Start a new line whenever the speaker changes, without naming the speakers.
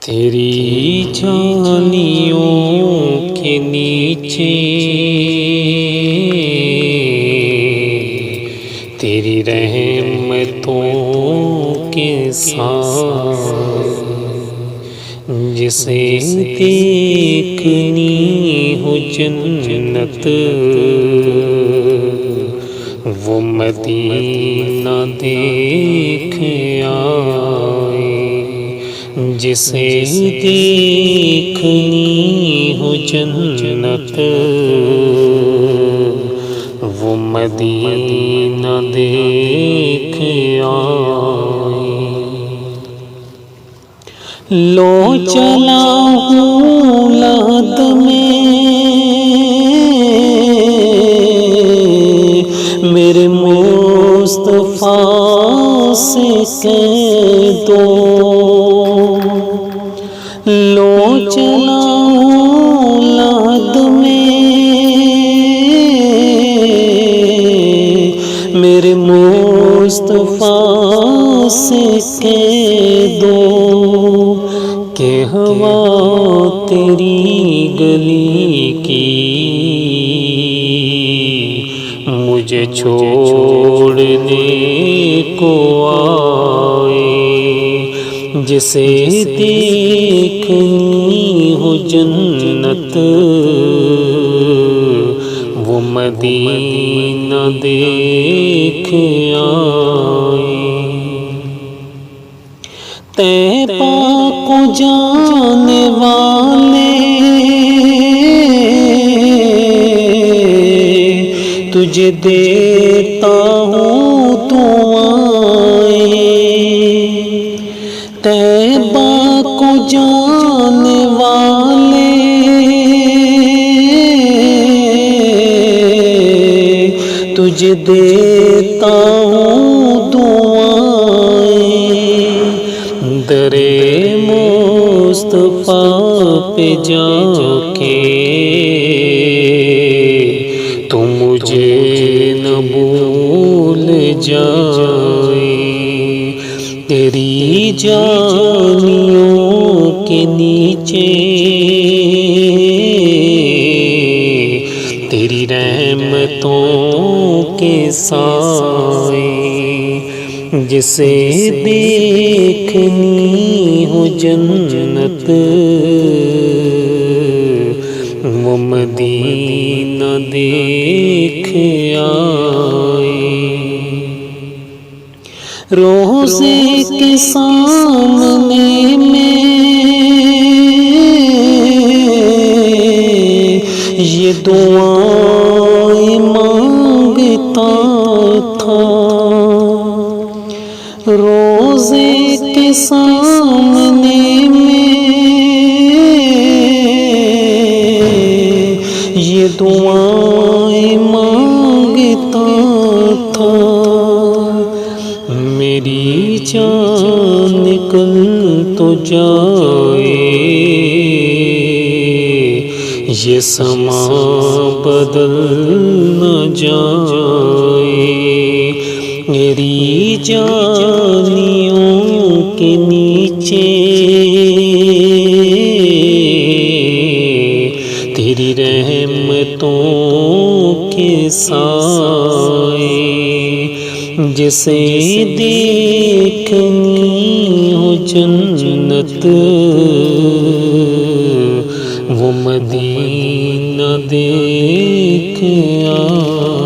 تیری جانیوں کے نیچے تیری رحمتوں کے ساتھ جسے دیکھنی ہو جنت وہ مدینہ دیکھ آئے، جسے دیکھنی ہو جنت وہ مدینہ دیکھ آئے۔ لو چلا ہوں لحد میں میرے مصطفیٰ سے کہہ دو، لو چلا ہوں لحد میں میرے مصطفیٰ سے کہہ دو کہ ہوا تیری گلی کی مجھے چھوڑنے کو آئے، جسے دیکھنی ہو جنت وہ مدینہ دیکھ آئے۔ طیبہ کو جانے والے تجھے دیتا ہوں دعائیں، طیبہ کو جانے والے تجھے دیتا ہوں دعائیں، درے مصطفیٰ پہ جا کے تو مجھے نہ بھول جائے، تیری جانیوں کے نیچے تیری رحمتوں کے سائے جسے دیکھنی ہو جنت وہ مدینہ دیکھ آئے۔ روزے کے سامنے میں یہ دعائیں مانگتا تھا، روزے کے سامنے میں یہ دعائیں مانگتا تھا، میری جان نکل تو جائے یہ سما بدل نہ جائے، میری جانیوں کے نیچے تیری رحمتوں کے سائے جسے دیکھنی ہو جنت وہ مدینہ دیکھ آئے۔